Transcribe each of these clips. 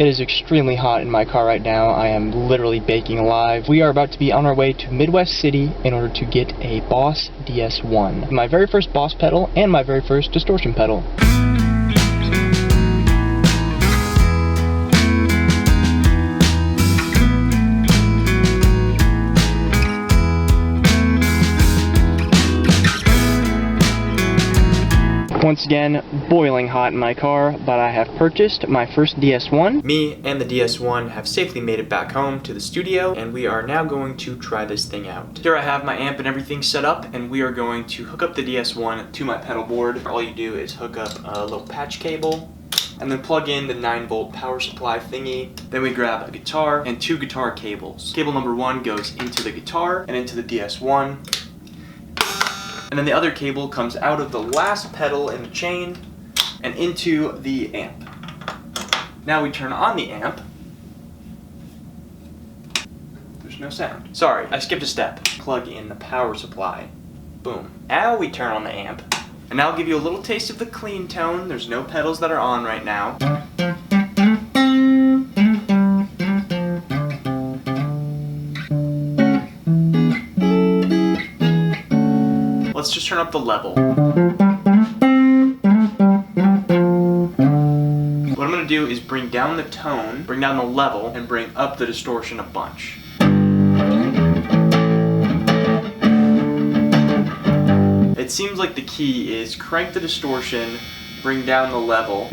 It is extremely hot in my car right now. I am literally baking alive. We are about to be on our way to Midwest City in order to get a Boss DS1. My very first Boss pedal and my very first distortion pedal. Once again, boiling hot in my car, but I have purchased my first DS1. Me and the DS1 have safely made it back home to the studio, and we are now going to try this thing out. Here I have my amp and everything set up, and we are going to hook up the DS1 to my pedal board. All you do is hook up a little patch cable, and then plug in the 9-volt power supply thingy. Then we grab a guitar and 2 guitar cables. Cable number 1 goes into the guitar and into the DS1. And then the other cable comes out of the last pedal in the chain and into the amp. Now we turn on the amp. There's no sound. Sorry, I skipped a step. Plug in the power supply. Boom. Now we turn on the amp. And now I'll give you a little taste of the clean tone. There's no pedals that are on right now. Let's just turn up the level. What I'm going to do is bring down the tone, bring down the level, and bring up the distortion a bunch. It seems like the key is crank the distortion, bring down the level.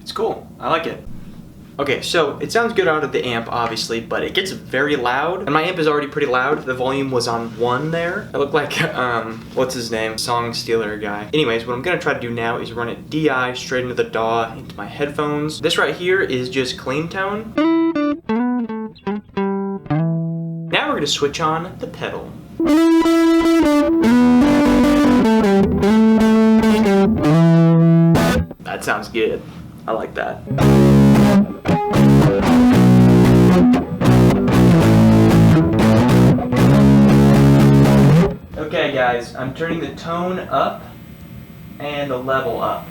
It's cool. I like it. Okay, so it sounds good out of the amp, obviously, but it gets very loud, and my amp is already pretty loud. The volume was on 1 there. I look like, what's his name? Song stealer guy. Anyways, what I'm gonna try to do now is run it DI straight into the DAW into my headphones. This right here is just clean tone. Now we're gonna switch on the pedal. That sounds good. I like that. Okay guys, I'm turning the tone up and the level up.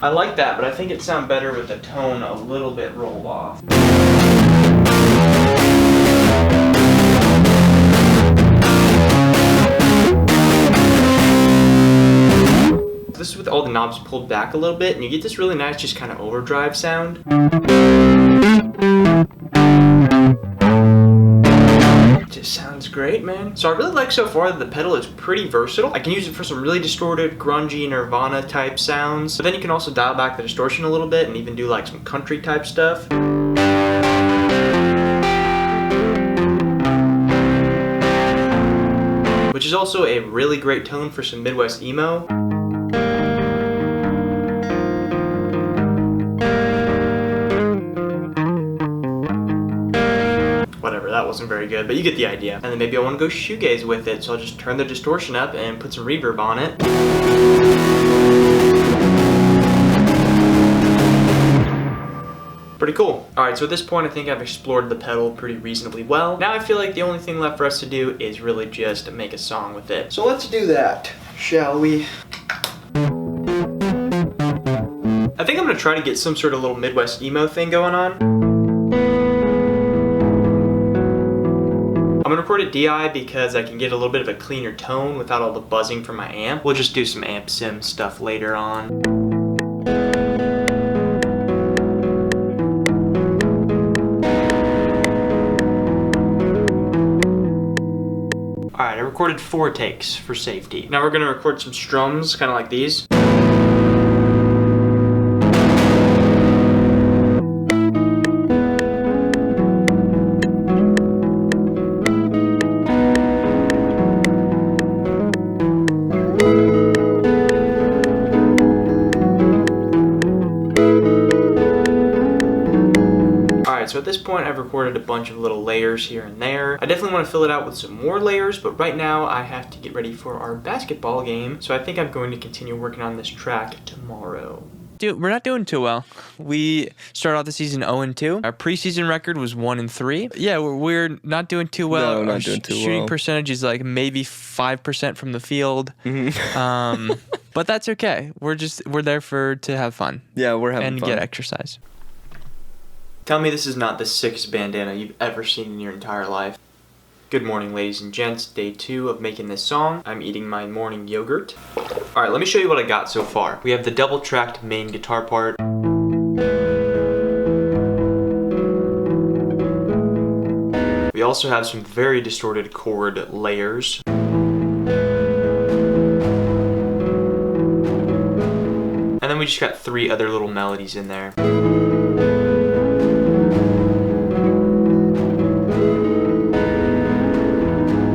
I like that, but I think it sounds better with the tone a little bit rolled off. This is with all the knobs pulled back a little bit, and you get this really nice just kind of overdrive sound. It just sounds great, man. So I really like so far that the pedal is pretty versatile. I can use it for some really distorted, grungy, Nirvana type sounds, but then you can also dial back the distortion a little bit and even do like some country type stuff. Which is also a really great tone for some Midwest emo. Whatever, that wasn't very good, but you get the idea. And then maybe I want to go shoegaze with it, so I'll just turn the distortion up and put some reverb on it. Pretty cool. Alright, so at this point I think I've explored the pedal pretty reasonably well. Now I feel like the only thing left for us to do is really just make a song with it. So let's do that, shall we? I think I'm gonna try to get some sort of little Midwest emo thing going on. I'm gonna record it DI because I can get a little bit of a cleaner tone without all the buzzing from my amp. We'll just do some amp sim stuff later on. Alright, I recorded 4 takes for safety. Now we're gonna record some strums, kind of like these. So at this point I've recorded a bunch of little layers here and there. I definitely want to fill it out with some more layers, but right now I have to get ready for our basketball game, so I think I'm going to continue working on this track tomorrow. not doing too well. We started off the season 0-2. Our preseason record was 1-3. Yeah, we're not doing too well. No, Our not doing too shooting well. percentage is like maybe 5% from the field. But that's okay. We're there to have fun. Yeah, we're having and fun. get exercise. Tell me this is not the sickest bandana you've ever seen in your entire life. Good morning, ladies and gents. Day 2 of making this song. I'm eating my morning yogurt. Alright, let me show you what I got so far. We have the double-tracked main guitar part. We also have some very distorted chord layers. And then we just got 3 other little melodies in there.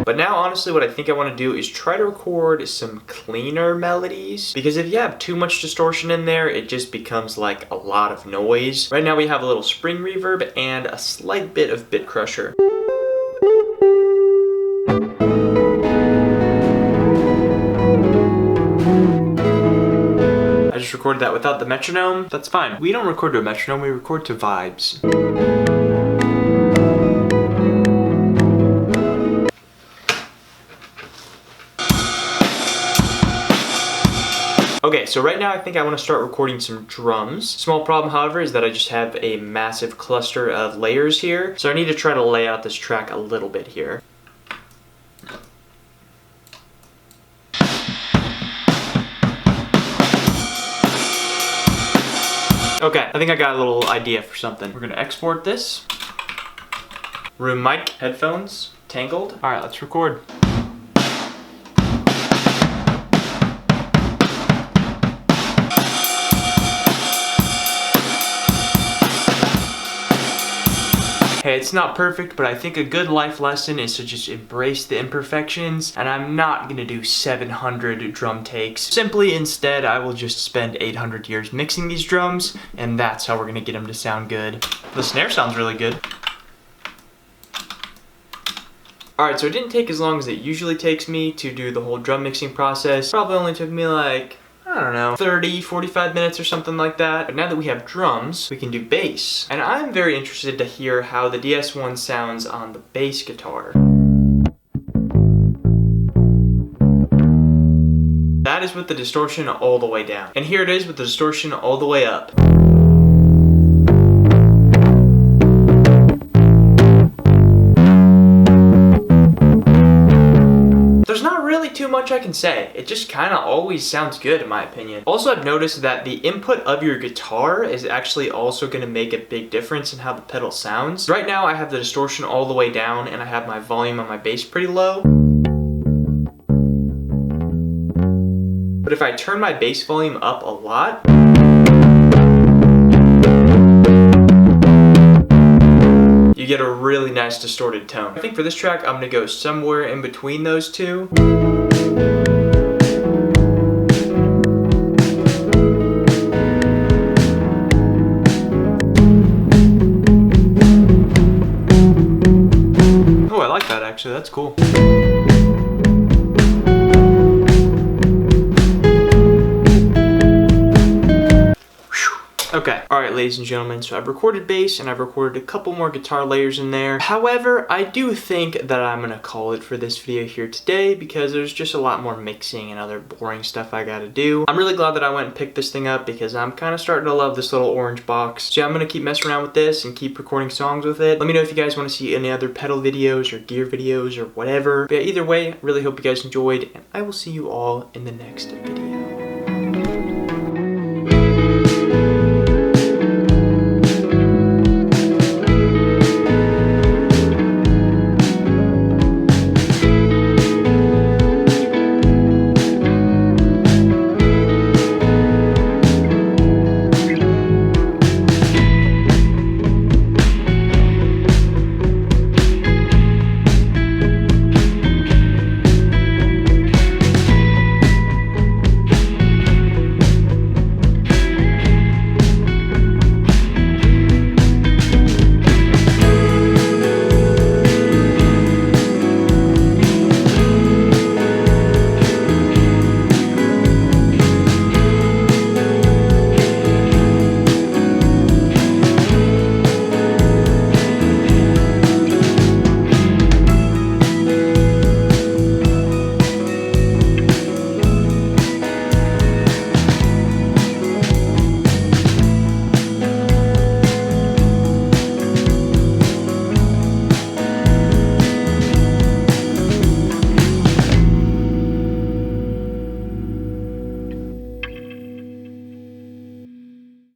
But now, honestly, what I think I want to do is try to record some cleaner melodies. Because if you have too much distortion in there, it just becomes like a lot of noise. Right now we have a little spring reverb and a slight bit of bit crusher. I just recorded that without the metronome. That's fine. We don't record to a metronome, we record to vibes. Okay, so right now I think I want to start recording some drums. Small problem, however, is that I just have a massive cluster of layers here, so I need to try to lay out this track a little bit here. Okay, I think I got a little idea for something. We're gonna export this. Room mic, headphones, tangled. All right, let's record. Hey, it's not perfect, but I think a good life lesson is to just embrace the imperfections, and I'm not gonna do 700 drum takes. Simply, instead, I will just spend 800 years mixing these drums, and that's how we're gonna get them to sound good. The snare sounds really good. Alright, so it didn't take as long as it usually takes me to do the whole drum mixing process. Probably only took me like, I don't know, 30, 45 minutes or something like that. But now that we have drums, we can do bass. And I'm very interested to hear how the DS1 sounds on the bass guitar. That is with the distortion all the way down. And here it is with the distortion all the way up. There's not really too much I can say. It just kind of always sounds good in my opinion. Also, I've noticed that the input of your guitar is actually also going to make a big difference in how the pedal sounds. Right now I have the distortion all the way down and I have my volume on my bass pretty low. But if I turn my bass volume up a lot, you get a really nice distorted tone. I think for this track, I'm gonna go somewhere in between those two. Oh, I like that actually, that's cool. Okay, alright ladies and gentlemen, so I've recorded bass and I've recorded a couple more guitar layers in there. However, I do think that I'm gonna call it for this video here today because there's just a lot more mixing and other boring stuff I gotta do. I'm really glad that I went and picked this thing up because I'm kind of starting to love this little orange box. So yeah, I'm gonna keep messing around with this and keep recording songs with it. Let me know if you guys want to see any other pedal videos or gear videos or whatever. But yeah, either way, really hope you guys enjoyed and I will see you all in the next video.